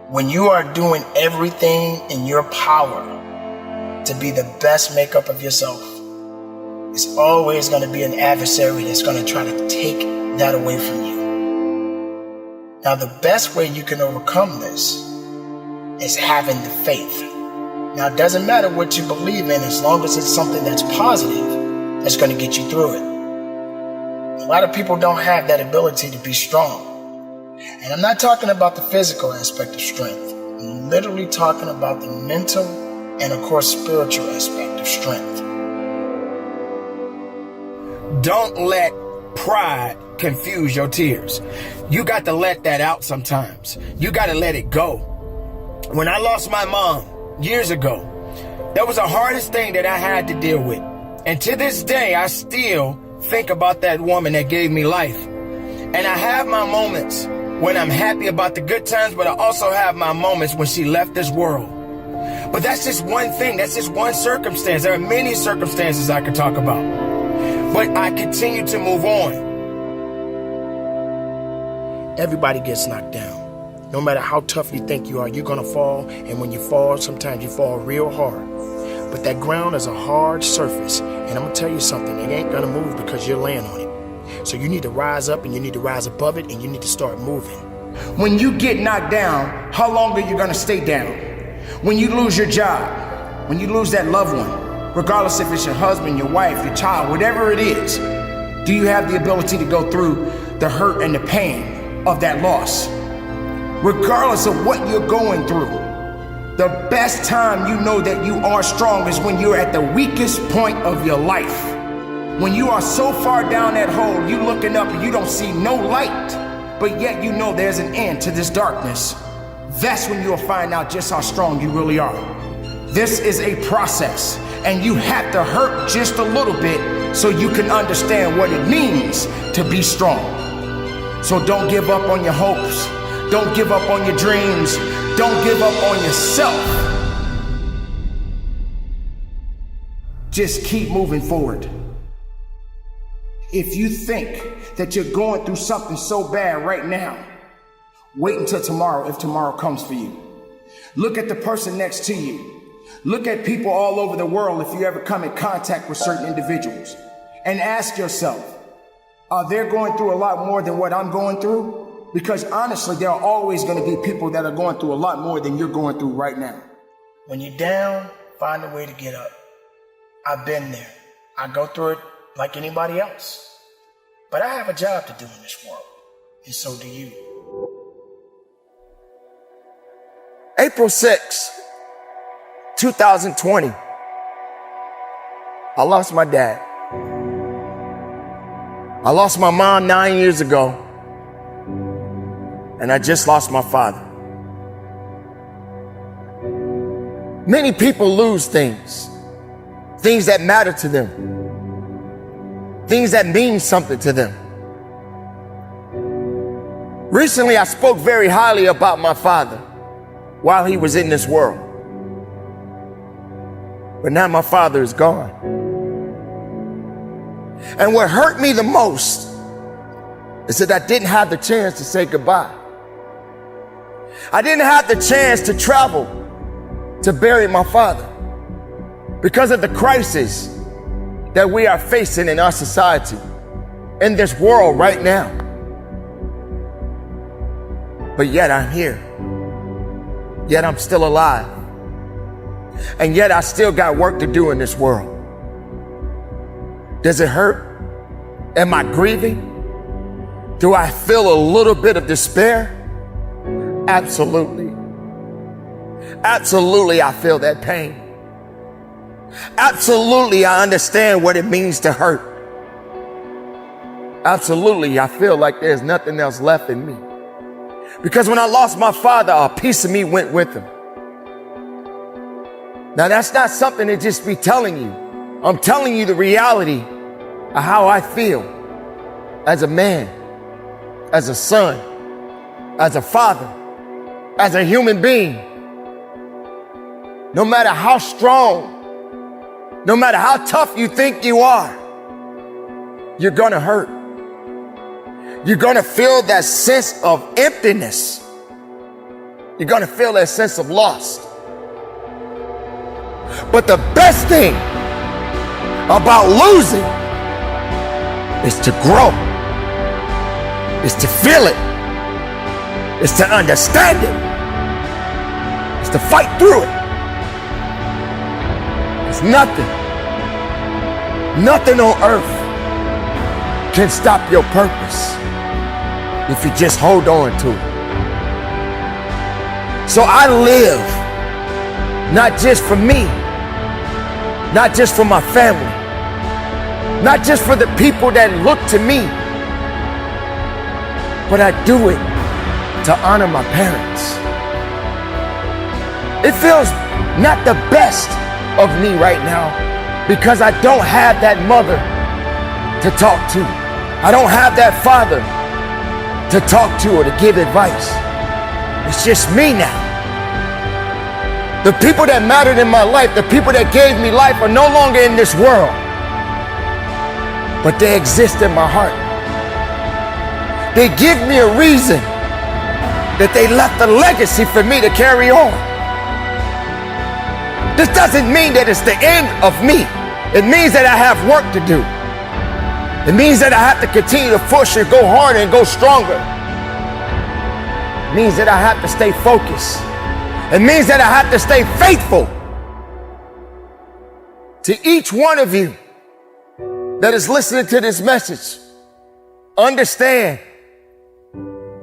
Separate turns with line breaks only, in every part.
When you are doing everything in your power to be the best makeup of yourself, it's always going to be an adversary that's going to try to take that away from you. Now, the best way you can overcome this is having the faith. Now, it doesn't matter what you believe in, as long as it's something that's positive, that's going to get you through it. A lot of people don't have that ability to be strong. And I'm not talking about the physical aspect of strength. I'm literally talking about the mental and, of course, spiritual aspect of strength. Don't let pride confuse your tears. You got to let that out sometimes. You got to let it go. When I lost my mom years ago, that was the hardest thing that I had to deal with. And to this day, I still think about that woman that gave me life. And I have my moments when I'm happy about the good times, but I also have my moments when she left this world. But that's just one thing. That's just one circumstance. There are many circumstances I could talk about. But I continue to move on. Everybody gets knocked down. No matter how tough you think you are, you're going to fall. And when you fall, sometimes you fall real hard. But that ground is a hard surface. And I'm going to tell you something. It ain't going to move because you're laying on it. So you need to rise up and you need to rise above it and you need to start moving. When you get knocked down, how long are you going to stay down? When you lose your job, when you lose that loved one, regardless if it's your husband, your wife, your child, whatever it is, do you have the ability to go through the hurt and the pain of that loss? Regardless of what you're going through, the best time you know that you are strong is when you're at the weakest point of your life. When you are so far down that hole, you looking up and you don't see no light, but yet you know there's an end to this darkness. That's when you'll find out just how strong you really are. This is a process, and you have to hurt just a little bit so you can understand what it means to be strong. So don't give up on your hopes. Don't give up on your dreams. Don't give up on yourself. Just keep moving forward. If you think that you're going through something so bad right now, wait until tomorrow if tomorrow comes for you. Look at the person next to you. Look at people all over the world if you ever come in contact with certain individuals. And ask yourself, are they going through a lot more than what I'm going through? Because honestly, there are always going to be people that are going through a lot more than you're going through right now. When you're down, find a way to get up. I've been there. I go through it like anybody else. But I have a job to do in this world, and so do you. April 6, 2020, I lost my dad. I lost my mom 9 years ago, and I just lost my father. Many people lose things that matter to them, things that mean something to them. Recently, I spoke very highly about my father while he was in this world. But now my father is gone. And what hurt me the most is that I didn't have the chance to say goodbye. I didn't have the chance to travel to bury my father because of the crisis that we are facing in our society, in this world right now. But yet I'm here. Yet I'm still alive. And yet I still got work to do in this world. Does it hurt? Am I grieving? Do I feel a little bit of despair? Absolutely. Absolutely, I feel that pain. Absolutely, I understand what it means to hurt. Absolutely, I feel like there's nothing else left in me. Because when I lost my father, a piece of me went with him. Now, that's not something to just be telling you. I'm telling you the reality of how I feel as a man, as a son, as a father, as a human being. No matter how strong, no matter how tough you think you are, you're gonna hurt. You're gonna feel that sense of emptiness.
You're going to feel that sense of loss. But the best thing about losing is to grow, is to feel it, is to understand it, is to fight through it. It's nothing on earth can stop your purpose if you just hold on to it. So I live not just for me, not just for my family, not just for the people that look to me, but I do it to honor my parents. It feels not the best of me right now because I don't have that mother to talk to. I don't have that father to talk to or to give advice. It's just me now. The people that mattered in my life, the people that gave me life are no longer in this world, but they exist in my heart. They give me a reason that they left a legacy for me to carry on. This doesn't mean that it's the end of me. It means that I have work to do. It means that I have to continue to push and go harder and go stronger. It means that I have to stay focused. It means that I have to stay faithful to each one of you that is listening to this message. Understand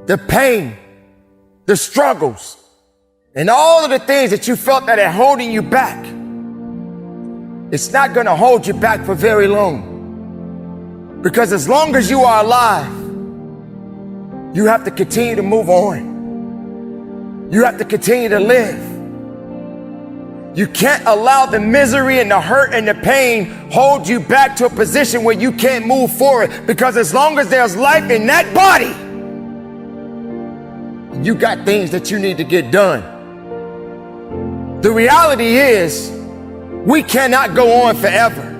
the pain, the struggles, and all of the things that you felt that are holding you back. It's not going to hold you back for very long. Because as long as you are alive, you have to continue to move on. You have to continue to live. You can't allow the misery and the hurt and the pain hold you back to a position where you can't move forward. Because as long as there's life in that body, you got things that you need to get done. The reality is, we cannot go on forever,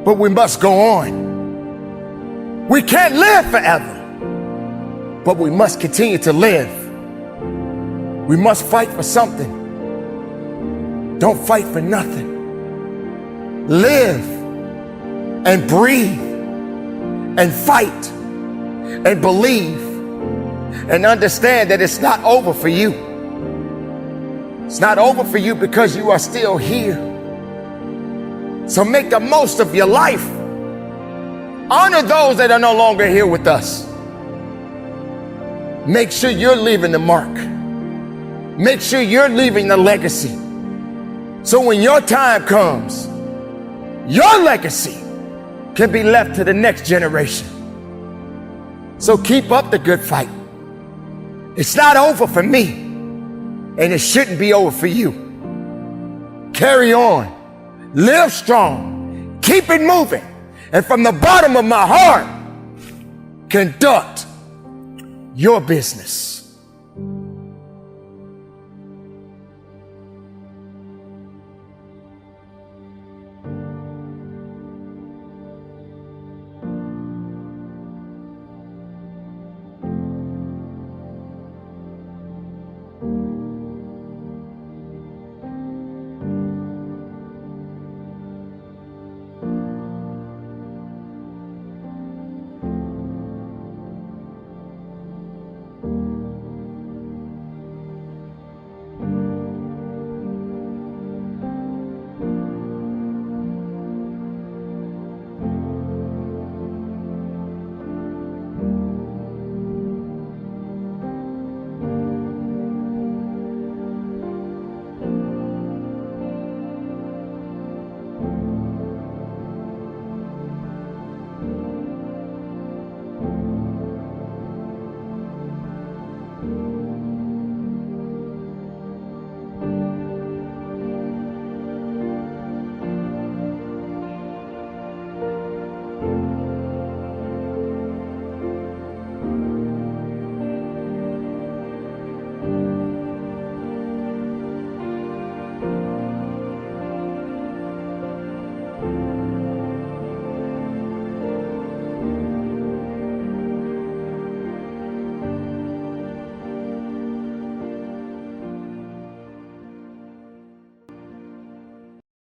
but we must go on. We can't live forever, but we must continue to live. We must fight for something. Don't fight for nothing. Live and breathe and fight and believe and understand that it's not over for you. It's not over for you because you are still here. So make the most of your life. Honor those that are no longer here with us. Make sure you're leaving the mark. Make sure you're leaving the legacy. So when your time comes, your legacy can be left to the next generation. So keep up the good fight. It's not over for me, and it shouldn't be over for you. Carry on. Live strong. Keep it moving. And from the bottom of my heart, conduct your business.